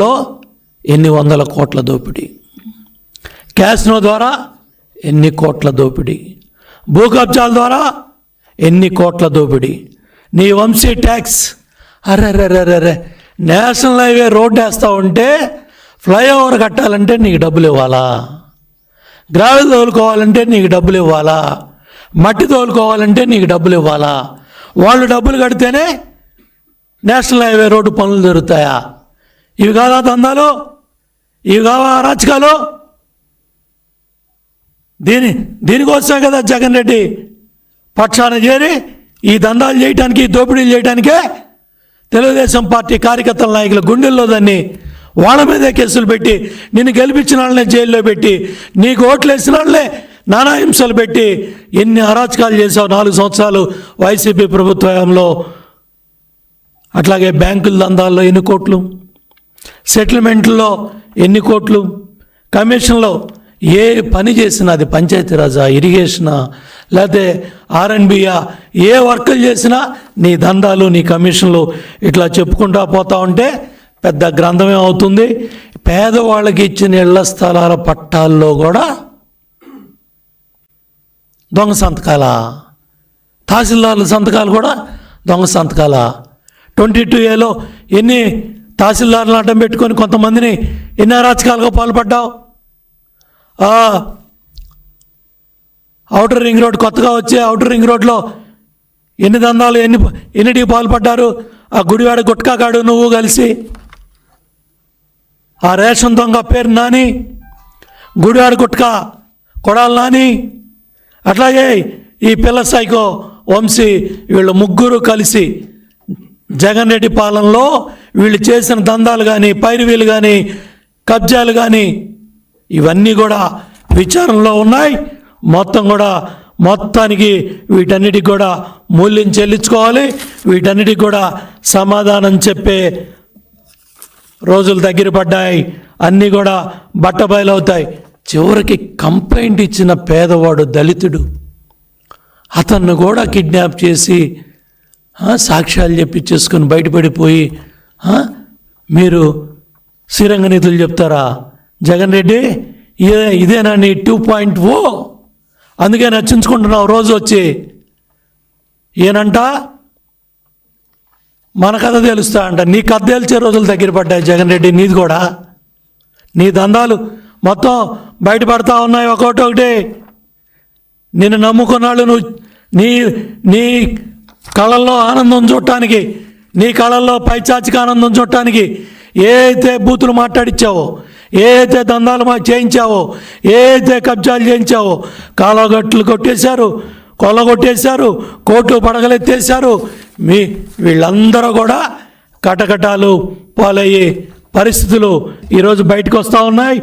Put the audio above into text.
లో ఎన్ని వందల కోట్ల దోపిడీ, క్యాసినో ద్వారా ఎన్ని కోట్ల దోపిడీ, భూ కబ్జాల ద్వారా ఎన్ని కోట్ల దోపిడీ, నీ వంశీ ట్యాక్స్. అర్రర్రర్రర్రే, నేషనల్ హైవే రోడ్డు వేస్తూ ఉంటే ఫ్లైఓవర్ కట్టాలంటే నీకు డబ్బులు ఇవ్వాలా, గ్రావెల్ తోలుకోవాలంటే నీకు డబ్బులు ఇవ్వాలా, మట్టి తోలుకోవాలంటే నీకు డబ్బులు ఇవ్వాలా. వాళ్ళు డబ్బులు కడితేనే నేషనల్ హైవే రోడ్డు పనులు జరుగుతాయా? ఇవి కాదా దందాలు? ఇవి కావా అరాచకాలు? దీనికోసమే కదా జగన్ రెడ్డి పక్షాన చేరి ఈ దందాలు చేయడానికి, దోపిడీలు చేయడానికే తెలుగుదేశం పార్టీ కార్యకర్తల నాయకుల గుండెల్లో దాన్ని వాళ్ళ మీదే కేసులు పెట్టి, నిన్ను గెలిపించిన వాళ్ళనే జైల్లో పెట్టి, నీకు ఓట్లు వేసిన వాళ్ళే నానా హింసలు పెట్టి ఎన్ని అరాచకాలు చేసావు 4 సంవత్సరాలు వైసీపీ ప్రభుత్వంలో. అట్లాగే బ్యాంకుల దందాల్లో ఎన్ని కోట్లు, సెటిల్మెంట్లో ఎన్ని కోట్లు, కమిషన్లో ఏ పని చేసినా, అది పంచాయతీరాజా, ఇరిగేషనా, లేకపోతే ఆర్ఎండ్బియా, ఏ వర్కులు చేసినా నీ దందాలు, నీ కమిషన్లు ఇట్లా చెప్పుకుంటూ పోతా ఉంటే పెద్ద గ్రంథమే అవుతుంది. పేదవాళ్ళకి ఇచ్చిన ఇళ్ల స్థలాల పట్టాల్లో కూడా దొంగ సంతకాల, తహసీల్దార్ల సంతకాలు కూడా దొంగ సంతకాల. 22A ఎన్ని తహసీల్దార్లను అడ్డం పెట్టుకొని కొంతమందిని ఎన్ని అరాచకాలుగా పాల్పడ్డావు. ఔటర్ రింగ్ రోడ్, కొత్తగా వచ్చే ఔటర్ రింగ్ రోడ్లో ఎన్ని దందాలు, ఎన్నిటికి పాల్పడ్డారు. ఆ గుడివాడ గుట్కాగాడు నువ్వు కలిసి, ఆ రేషన్ దొంగ పేరు నాని, గుడివాడ గుట్కా కొడాలి నాని, అట్లాగే ఈ పిల్ల సైకో వంశీ, వీళ్ళు ముగ్గురు కలిసి జగన్ రెడ్డి పాలనలో వీళ్ళు చేసిన దందాలు కానీ, పైరువీలు కానీ, కబ్జాలు కానీ ఇవన్నీ కూడా విచారణలో ఉన్నాయి. మొత్తానికి వీటన్నిటికి కూడా మూల్యం చెల్లించుకోవాలి. వీటన్నిటికి కూడా సమాధానం చెప్పే రోజులు దగ్గర పడ్డాయి. అన్నీ కూడా బట్టబయలవుతాయి. చివరికి కంప్లైంట్ ఇచ్చిన పేదవాడు, దళితుడు, అతన్ని కూడా కిడ్నాప్ చేసి సాక్ష్యాలు చెప్పించేసుకొని బయటపడిపోయి మీరు శ్రీరంగ నీతులు చెప్తారా? జగన్ రెడ్డి, ఇదేనా నీ 2.0? అందుకే నచ్చించుకుంటున్నావు రోజు వచ్చి. ఏనంట మన కథ తెలుస్తా అంట. నీ కథ తెలిసే రోజులు దగ్గర పడ్డాయి జగన్ రెడ్డి. నీది కూడా, నీ దందాలు మొత్తం బయటపడతా ఉన్నాయి ఒకటి. నిన్ను నమ్ముకున్నాళ్ళు నువ్వు నీ కళల్లో ఆనందం చూడటానికి, నీ కళల్లో పైచాచిక ఆనందం చూడటానికి ఏ అయితే బూతులు మాట్లాడించావో, ఏ అయితే దందాలు చేయించావో, ఏ అయితే కబ్జాలు చేయించావో, కాలగట్లు కొట్టేశారు, కొల్లగొట్టేశారు, కోట్లు పడగలెత్తేశారు. వీళ్ళందరూ కూడా కటకటాలు పాలయ్యే పరిస్థితులు ఈరోజు బయటకు వస్తూ ఉన్నాయి.